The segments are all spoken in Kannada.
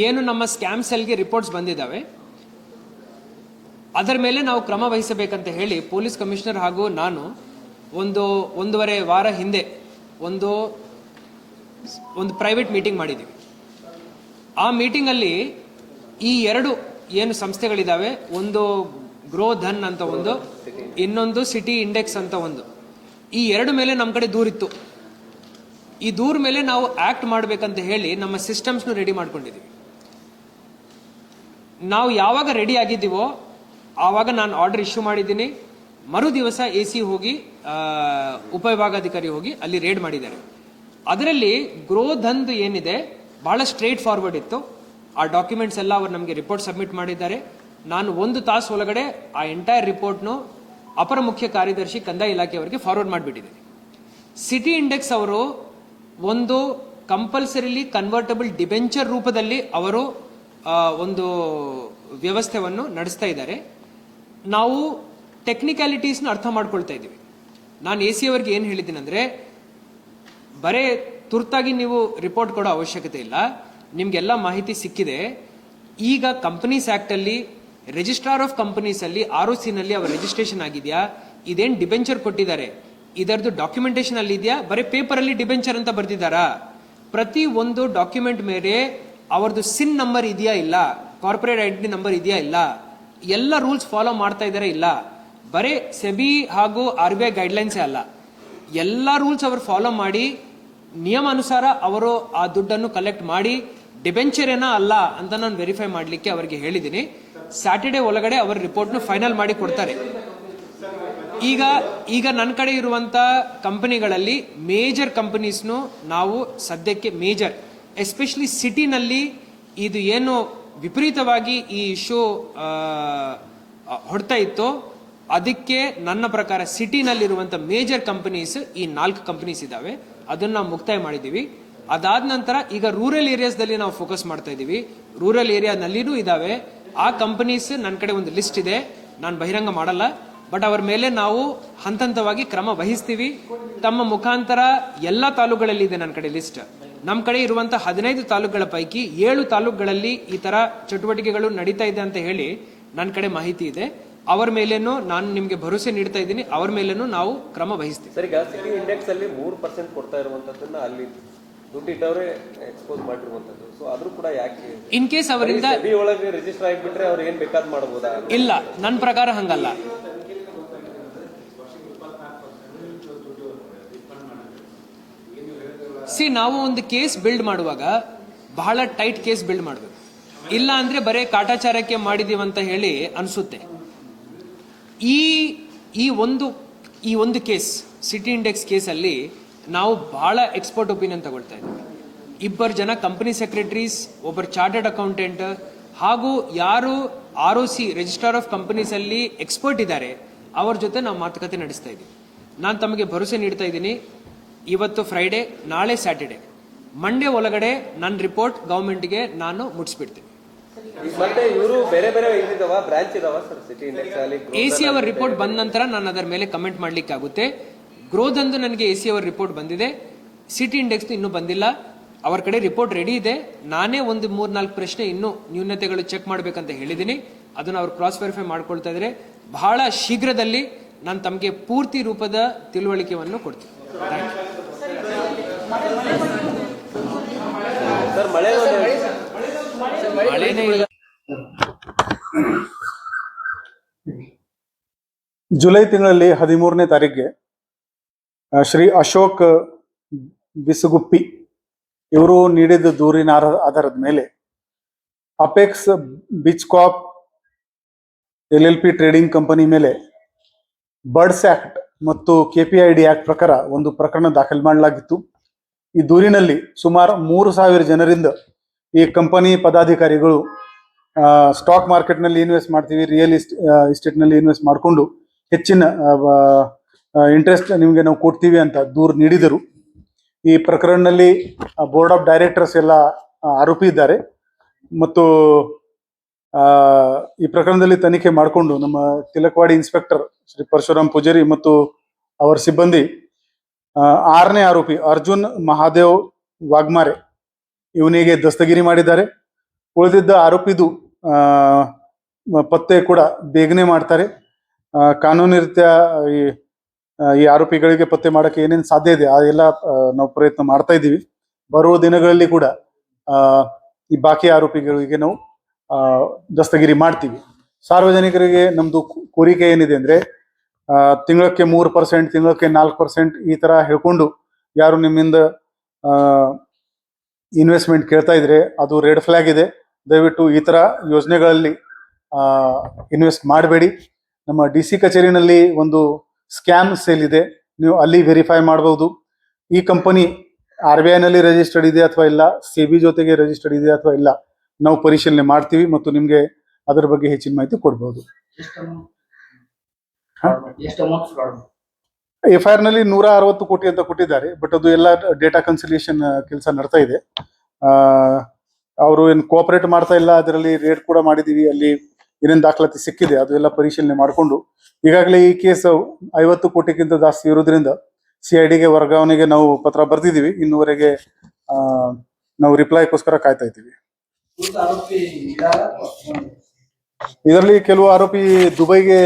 ಏನು ನಮ್ಮ ಸ್ಕ್ಯಾಮ್ ಸೆಲ್ಗೆ ರಿಪೋರ್ಟ್ಸ್ ಬಂದಿದ್ದಾವೆ ಅದರ ಮೇಲೆ ನಾವು ಕ್ರಮ ವಹಿಸಬೇಕಂತ ಹೇಳಿ ಪೊಲೀಸ್ ಕಮಿಷನರ್ ಹಾಗೂ ನಾನು ಒಂದೂವರೆ ವಾರ ಹಿಂದೆ ಒಂದು ಪ್ರೈವೇಟ್ ಮೀಟಿಂಗ್ ಮಾಡಿದ್ದೀವಿ. ಆ ಮೀಟಿಂಗಲ್ಲಿ ಈ ಎರಡು ಏನು ಸಂಸ್ಥೆಗಳಿದ್ದಾವೆ, ಒಂದು ಗ್ರೋ ಧನ್ ಅಂತ ಒಂದು, ಇನ್ನೊಂದು ಸಿಟಿ ಇಂಡೆಕ್ಸ್ ಅಂತ ಒಂದು, ಈ ಎರಡು ಮೇಲೆ ನಮ್ಮ ಕಡೆ ದೂರಿತ್ತು. ಈ ದೂರ ಮೇಲೆ ನಾವು ಆಕ್ಟ್ ಮಾಡಬೇಕಂತ ಹೇಳಿ ನಮ್ಮ ಸಿಸ್ಟಮ್ಸ್ನು ರೆಡಿ ಮಾಡ್ಕೊಂಡಿದ್ದೀವಿ. ನಾವು ಯಾವಾಗ ರೆಡಿ ಆಗಿದ್ದೀವೋ ಆವಾಗ ನಾನು ಆರ್ಡರ್ ಇಶ್ಯೂ ಮಾಡಿದ್ದೀನಿ. ಮರು ದಿವಸ AC ಹೋಗಿ ಉಪವಿಭಾಗಾಧಿಕಾರಿ ಹೋಗಿ ಅಲ್ಲಿ ರೇಡ್ ಮಾಡಿದ್ದಾರೆ. ಅದರಲ್ಲಿ ಗ್ರೋಧಂದು ಏನಿದೆ ಬಹಳ ಸ್ಟ್ರೇಟ್ ಫಾರ್ವರ್ಡ್ ಇತ್ತು. ಆ ಡಾಕ್ಯುಮೆಂಟ್ಸ್ ಎಲ್ಲ ಅವರು ನಮಗೆ ರಿಪೋರ್ಟ್ ಸಬ್ಮಿಟ್ ಮಾಡಿದ್ದಾರೆ. ನಾನು 1 ತಾಸು ಒಳಗಡೆ ಆ ಎಂಟೈರ್ ರಿಪೋರ್ಟ್ನು ಅಪರ ಮುಖ್ಯ ಕಾರ್ಯದರ್ಶಿ ಕಂದಾಯ ಇಲಾಖೆಯವರಿಗೆ ಫಾರ್ವರ್ಡ್ ಮಾಡಿಬಿಟ್ಟಿದ್ದೀನಿ. ಸಿಟಿ ಇಂಡೆಕ್ಸ್ ಅವರು ಒಂದು ಕಂಪಲ್ಸರಿಲಿ ಕನ್ವರ್ಟಬಲ್ ಡಿಬೆಂಚರ್ ರೂಪದಲ್ಲಿ ಅವರು ಒಂದು ವ್ಯವಸ್ಥೆಯನ್ನು ನಡೆಸ್ತಾ ಇದ್ದಾರೆ. ನಾವು ಟೆಕ್ನಿಕ್ಯಾಲಿಟೀಸ್ನ ಅರ್ಥ ಮಾಡ್ಕೊಳ್ತಾ ಇದ್ದೀವಿ. ನಾನು AC ಅವರಿಗೆ ಏನು ಹೇಳಿದ್ದೀನಿ ಅಂದರೆ, ಬರೇ ತುರ್ತಾಗಿ ನೀವು ರಿಪೋರ್ಟ್ ಕೊಡೋ ಅವಶ್ಯಕತೆ ಇಲ್ಲ, ನಿಮ್ಗೆಲ್ಲ ಮಾಹಿತಿ ಸಿಕ್ಕಿದೆ. ಈಗ ಕಂಪನೀಸ್ ಆಕ್ಟ್ ಅಲ್ಲಿ ರಿಜಿಸ್ಟ್ರಾರ್ ಆಫ್ ಕಂಪನೀಸ್ ಅಲ್ಲಿ ROC ನಲ್ಲಿ ಅವರ ರಿಜಿಸ್ಟ್ರೇಷನ್ ಆಗಿದೆಯಾ, ಇದೇನು ಡಿಬೆಂಚರ್ ಕೊಟ್ಟಿದ್ದಾರೆ ಇದರದ್ದು ಡಾಕ್ಯುಮೆಂಟೇಶನ್ ಅಲ್ಲಿ ಇದೆಯಾ, ಬರೀ ಪೇಪರ್ ಅಲ್ಲಿ ಡಿಬೆಂಚರ್ ಅಂತ ಬರ್ತಿದ್ದಾರಾ, ಪ್ರತಿ ಒಂದು ಡಾಕ್ಯುಮೆಂಟ್ ಮೇಲೆ ಅವರದ್ದು ಸಿನ್ ನಂಬರ್ ಇದೆಯಾ ಇಲ್ಲ, ಕಾರ್ಪೊರೇಟ್ ಐಡೆಂಟಿಟಿ ನಂಬರ್ ಇದೆಯಾ ಇಲ್ಲ, ಎಲ್ಲ ರೂಲ್ಸ್ ಫಾಲೋ ಮಾಡ್ತಾ ಇದ್ದಾರೆ ಇಲ್ಲ, ಬರೇ ಸೆಬಿ ಹಾಗೂ RBI ಗೈಡ್ಲೈನ್ಸೇ ಅಲ್ಲ, ಎಲ್ಲ ರೂಲ್ಸ್ ಅವರು ಫಾಲೋ ಮಾಡಿ ನಿಯಮಾನುಸಾರ ಅವರು ಆ ದುಡ್ಡನ್ನು ಕಲೆಕ್ಟ್ ಮಾಡಿ ಡಿಬೆಂಚರ್ ಏನಾ ಅಲ್ಲ ಅಂತ ನಾನು ವೆರಿಫೈ ಮಾಡಲಿಕ್ಕೆ ಅವರಿಗೆ ಹೇಳಿದ್ದೀನಿ. ಸ್ಯಾಟರ್ಡೇ ಒಳಗಡೆ ಅವರ ರಿಪೋರ್ಟ್ನು ಫೈನಲ್ ಮಾಡಿ ಕೊಡ್ತಾರೆ. ಈಗ ನನ್ನ ಕಡೆ ಇರುವಂತ ಕಂಪನಿಗಳಲ್ಲಿ ಮೇಜರ್ ಕಂಪನೀಸ್ನು ನಾವು ಸದ್ಯಕ್ಕೆ ಮೇಜರ್, ಎಸ್ಪೆಷಲಿ ಸಿಟಿನಲ್ಲಿ ಇದು ಏನು ವಿಪರೀತವಾಗಿ ಈ ಇಶ್ಯೂ ಹೊಡ್ತಾ ಇತ್ತು, ಅದಕ್ಕೆ ನನ್ನ ಪ್ರಕಾರ ಸಿಟಿನಲ್ಲಿರುವಂಥ ಮೇಜರ್ ಕಂಪನೀಸ್ ಈ 4 ಕಂಪನೀಸ್ ಇದ್ದಾವೆ, ಅದನ್ನು ನಾವು ಮುಕ್ತಾಯ ಮಾಡಿದ್ದೀವಿ. ಅದಾದ ನಂತರ ಈಗ ರೂರಲ್ ಏರಿಯಾಸ್ದಲ್ಲಿ ನಾವು ಫೋಕಸ್ ಮಾಡ್ತಾ ಇದ್ದೀವಿ. ರೂರಲ್ ಏರಿಯಾನಲ್ಲಿನೂ ಇದ್ದಾವೆ ಆ ಕಂಪನೀಸ್. ನನ್ನ ಕಡೆ ಒಂದು ಲಿಸ್ಟ್ ಇದೆ, ನಾನು ಬಹಿರಂಗ ಮಾಡಲ್ಲ, ಬಟ್ ಅವರ ಮೇಲೆ ನಾವು ಹಂತವಾಗಿ ಕ್ರಮ ವಹಿಸ್ತೀವಿ. ತಮ್ಮ ಮುಖಾಂತರ ಎಲ್ಲ ತಾಲೂಕುಗಳಲ್ಲಿ ಇದೆ ನನ್ನ ಕಡೆ ಲಿಸ್ಟ್. ನಮ್ಮ ಕಡೆ ಇರುವಂತಹ 15 ತಾಲೂಕುಗಳ ಪೈಕಿ 7 ತಾಲೂಕುಗಳಲ್ಲಿ ಈ ತರ ಚಟುವಟಿಕೆಗಳು ನಡೀತಾ ಇದೆ ಅಂತ ಹೇಳಿ ನನ್ನ ಕಡೆ ಮಾಹಿತಿ ಇದೆ. ಅವರ ಮೇಲೇನು ನಾನು ನಿಮಗೆ ಭರವಸೆ ನೀಡ್ತಾ ಇದ್ದೀನಿ, ಅವರ ಮೇಲೇನು ನಾವು ಕ್ರಮ ವಹಿಸ್ತೀವಿ. ಸರ್, ಈಗ ಸಿಟಿ ಇಂಡೆಕ್ಸ್ ಅಲ್ಲಿ 3% ಕೊಡ್ತಾ ಇರುವಂತದ್ದನ್ನ ಅಲ್ಲಿ ದುಡ್ಡು ಇಟ್ಟವರೇ ಎಕ್ಸ್ಪೋಸ್ ಮಾಡಿರುವಂತದ್ದು. ಸೊ ಆದ್ರೂ ಕೂಡ ಯಾಕೆ ಇನ್ ಕೇಸ್ ಅವರಿಂದ ಒಳಗೆ ರಿಜಿಸ್ಟರ್ ಆಗಿಬಿಟ್ರೆ ಅವ್ರು ಏನ್ ಬೇಕಾದ್ ಮಾಡಬಹುದಾ? ಇಲ್ಲ, ನನ್ನ ಪ್ರಕಾರ ಹಂಗಲ್ಲ. ನಾವು ಒಂದು ಕೇಸ್ ಬಿಲ್ಡ್ ಮಾಡುವಾಗ ಬಹಳ ಟೈಟ್ ಕೇಸ್ ಬಿಲ್ಡ್ ಮಾಡಬೇಕು, ಇಲ್ಲ ಅಂದ್ರೆ ಬರೇ ಕಾಟಾಚಾರಕ್ಕೆ ಮಾಡಿದೀವಂತ ಹೇಳಿ ಅನ್ಸುತ್ತೆ. ಈ ಒಂದು ಕೇಸ್, ಸಿಟಿ ಇಂಡೆಕ್ಸ್ ಕೇಸಲ್ಲಿ ನಾವು ಬಹಳ ಎಕ್ಸ್ಪರ್ಟ್ ಒಪಿನಿಯನ್ ತಗೊಳ್ತಾ ಇದ್ದೀವಿ. 2 ಜನ ಕಂಪನಿ ಸೆಕ್ರೆಟರೀಸ್, ಒಬ್ಬರು ಚಾರ್ಟರ್ಡ್ ಅಕೌಂಟೆಂಟ್ ಹಾಗೂ ಯಾರು ROC ರಿಜಿಸ್ಟ್ರಾರ್ ಆಫ್ ಕಂಪನೀಸ್ ಅಲ್ಲಿ ಎಕ್ಸ್ಪರ್ಟ್ ಇದ್ದಾರೆ ಅವ್ರ ಜೊತೆ ನಾವು ಮಾತುಕತೆ ನಡೆಸ್ತಾ ಇದ್ದೀವಿ. ನಾನು ತಮಗೆ ಭರವಸೆ ನೀಡ್ತಾ ಇದ್ದೀನಿ, ಇವತ್ತು ಫ್ರೈಡೆ, ನಾಳೆ ಸ್ಯಾಟರ್ಡೆ, ಮಂಡೇ ಒಳಗಡೆ ನನ್ನ ರಿಪೋರ್ಟ್ ಗವರ್ಮೆಂಟ್ಗೆ ನಾನು ಮುಟ್ಟಿಸ್ಬಿಡ್ತೀನಿ. ಮತ್ತೆ ಇವರು ಬೇರೆ ಬೇರೆ ಬ್ರಾಂಚ್ ಇದಾವ ಸರ್ ಸಿಟಿ ಇಂಡೆಕ್ಸ್ ಅಲ್ಲಿ? AC ಅವರ ರಿಪೋರ್ಟ್ ಬಂದ ನಂತರ ನಾನು ಅದರ ಮೇಲೆ ಕಮೆಂಟ್ ಮಾಡ್ಲಿಕ್ಕೆ ಆಗುತ್ತೆ. ಗ್ರೋತ್ ಅಂದು ನನಗೆ AC ಅವರ ರಿಪೋರ್ಟ್ ಬಂದಿದೆ, ಸಿಟಿ ಇಂಡೆಕ್ಸ್ ಇನ್ನೂ ಬಂದಿಲ್ಲ. ಅವರ ಕಡೆ ರಿಪೋರ್ಟ್ ರೆಡಿ ಇದೆ. ನಾನೇ ಒಂದು 3-4 ಪ್ರಶ್ನೆ ಇನ್ನೂ ನ್ಯೂನತೆಗಳು ಚೆಕ್ ಮಾಡ್ಬೇಕಂತ ಹೇಳಿದ್ದೀನಿ. ಅದನ್ನು ಅವ್ರು ಕ್ರಾಸ್ ವೆರಿಫೈ ಮಾಡ್ಕೊಳ್ತಾ ಇದ್ದಾರೆ. ಬಹಳ ಶೀಘ್ರದಲ್ಲಿ ನಾನು ತಮಗೆ ಪೂರ್ತಿ ರೂಪದ ತಿಳುವಳಿಕೆಯನ್ನು ಕೊಡ್ತೀನಿ. ಮಳೆನೇ ಇಲ್ಲ. ಜುಲೈ ತಿಂಗಳಲ್ಲಿ 13ನೇ ತಾರೀಕಿಗೆ ಶ್ರೀ ಅಶೋಕ್ ಬಿಸುಗುಪ್ಪಿ ಇವರು ನೀಡಿದ ದೂರಿನ ಆಧಾರದ ಮೇಲೆ ಅಪೆಕ್ಸ್ ಬಿಚ್ಕಾಪ್ LLP ಟ್ರೇಡಿಂಗ್ ಕಂಪನಿ ಮೇಲೆ ಬರ್ಡ್ಸ್ ಆಕ್ಟ್ ಮತ್ತು KPID ಆಕ್ಟ್ ಪ್ರಕಾರ ಒಂದು ಪ್ರಕರಣ ದಾಖಲು ಮಾಡಲಾಗಿತ್ತು. ಈ ದೂರಿನಲ್ಲಿ ಸುಮಾರು 3,000 ಜನರಿಂದ ಈ ಕಂಪನಿ ಪದಾಧಿಕಾರಿಗಳು ಸ್ಟಾಕ್ ಮಾರ್ಕೆಟ್ನಲ್ಲಿ ಇನ್ವೆಸ್ಟ್ ಮಾಡ್ತೀವಿ, ರಿಯಲ್ ಎಸ್ಟೇಟ್ನಲ್ಲಿ ಇನ್ವೆಸ್ಟ್ ಮಾಡಿಕೊಂಡು ಹೆಚ್ಚಿನ ಇಂಟ್ರೆಸ್ಟ್ ನಿಮಗೆ ನಾವು ಕೊಡ್ತೀವಿ ಅಂತ ದೂರು ನೀಡಿದರು. ಈ ಪ್ರಕರಣದಲ್ಲಿ ಬೋರ್ಡ್ ಆಫ್ ಡೈರೆಕ್ಟರ್ಸ್ ಎಲ್ಲ ಆರೋಪಿ ಇದ್ದಾರೆ ಮತ್ತು ಈ ಪ್ರಕರಣದಲ್ಲಿ ತನಿಖೆ ಮಾಡಿಕೊಂಡು ನಮ್ಮ ತಿಲಕವಾಡಿ ಇನ್ಸ್ಪೆಕ್ಟರ್ ಶ್ರೀ ಪರಶುರಾಮ್ ಪೂಜಾರಿ ಮತ್ತು ಅವರ ಸಿಬ್ಬಂದಿ 6ನೇ ಆರೋಪಿ ಅರ್ಜುನ್ ಮಹಾದೇವ್ ವಾಗ್ಮಾರೆ ಇವನಿಗೆ ದಸ್ತಗಿರಿ ಮಾಡಿದ್ದಾರೆ. ಉಳಿದಿದ್ದ ಆರೋಪಿದು ಪತ್ತೆ ಕೂಡ ಬೇಗನೆ ಮಾಡ್ತಾರೆ. ಕಾನೂನು ರೀತ್ಯ ಈ ಆರೋಪಿಗಳಿಗೆ ಪತ್ತೆ ಮಾಡಕ್ಕೆ ಏನೇನು ಸಾಧ್ಯ ಇದೆ ಆ ಎಲ್ಲ ನಾವು ಪ್ರಯತ್ನ ಮಾಡ್ತಾ ಇದ್ದೀವಿ. ಬರುವ ದಿನಗಳಲ್ಲಿ ಕೂಡ ಈ ಬಾಕಿ ಆರೋಪಿಗಳಿಗೆ ನಾವು ದಸ್ತಗಿರಿ ಮಾಡ್ತೀವಿ. ಸಾರ್ವಜನಿಕರಿಗೆ ನಮ್ದು ಕೋರಿಕೆ ಏನಿದೆ ಅಂದ್ರೆ ತಿಂಗಳಕ್ಕೆ 3%, ತಿಂಗಳಕ್ಕೆ 4% ಈ ತರ ಹೇಳ್ಕೊಂಡು ಯಾರು ನಿಮ್ಮಿಂದ ಇನ್ವೆಸ್ಟ್ಮೆಂಟ್ ಕೇಳ್ತಾ ಇದ್ರೆ ಅದು ರೆಡ್ ಫ್ಲಾಗ್ ಇದೆ. ದಯವಿಟ್ಟು ಈ ತರ ಯೋಜನೆಗಳಲ್ಲಿ ಇನ್ವೆಸ್ಟ್ ಮಾಡಬೇಡಿ. ನಮ್ಮ DC ಕಚೇರಿನಲ್ಲಿ ಒಂದು ಸ್ಕ್ಯಾಮ್ ಸೇಲ್ ಇದೆ, ನೀವು ಅಲ್ಲಿ ವೆರಿಫೈ ಮಾಡಬಹುದು. ಈ ಕಂಪನಿ RBI ನಲ್ಲಿ ರಿಜಿಸ್ಟರ್ಡ್ ಇದೆ ಅಥವಾ ಇಲ್ಲ, SEBI ಜೊತೆಗೆ ರಿಜಿಸ್ಟರ್ಡ್ ಇದೆ ಅಥವಾ ಇಲ್ಲ, ನಾವು ಪರಿಶೀಲನೆ ಮಾಡ್ತೀವಿ ಮತ್ತು ನಿಮ್ಗೆ ಅದರ ಬಗ್ಗೆ ಹೆಚ್ಚಿನ ಮಾಹಿತಿ ಕೊಡ್ಬಹುದು. FIR ನಲ್ಲಿ 160 ಕೋಟಿ ಅಂತ ಕೊಟ್ಟಿದ್ದಾರೆ, ಬಟ್ ಅದು ಎಲ್ಲ ಡೇಟಾ ಕನ್ಸಿಲಿಯೇಷನ್ ಕೆಲಸ ನಡ್ತಾ ಇದೆ. ಅವರು ಏನು ಕೋಆಪರೇಟ್ ಮಾಡ್ತಾ ಇಲ್ಲ. ಅದರಲ್ಲಿ ರೇಡ್ ಕೂಡ ಮಾಡಿದೀವಿ, ಅಲ್ಲಿ ಏನೇನು ದಾಖಲಾತಿ ಸಿಕ್ಕಿದೆ ಅದು ಎಲ್ಲ ಪರಿಶೀಲನೆ ಮಾಡಿಕೊಂಡು ಈಗಾಗಲೇ ಈ ಕೇಸ್ 50 ಕೋಟಿಗಿಂತ ಜಾಸ್ತಿ ಇರೋದ್ರಿಂದ CIDಗೆ ವರ್ಗಾವಣೆಗೆ ನಾವು ಪತ್ರ ಬರ್ತಿದ್ದೀವಿ. ಇನ್ನುವರೆಗೆ ನಾವು ರಿಪ್ಲೈಗೋಸ್ಕರ ಕಾಯ್ತಾ ಇದ್ದೀವಿ. ಇದರಲ್ಲಿ ಕೆಲವು ಆರೋಪಿ ದುಬೈಗೆ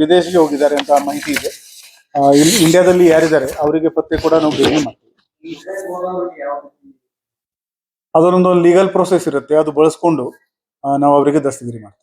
ವಿದೇಶಕ್ಕೆ ಹೋಗಿದ್ದಾರೆ ಅಂತ ಮಾಹಿತಿ ಇದೆ. ಇಂಡಿಯಾದಲ್ಲಿ ಯಾರಿದ್ದಾರೆ ಅವರಿಗೆ ಪತ್ತೆ ಕೂಡ ನಾವು ಬೇಗನೆ ಮಾಡ್ತೀವಿ. ಅದರೊಂದು ಲೀಗಲ್ ಪ್ರೊಸೆಸ್ ಇರುತ್ತೆ, ಅದು ಬಳಸ್ಕೊಂಡು ನಾವು ಅವರಿಗೆ ದಸ್ತಗಿರಿ ಮಾಡ್ತೀವಿ.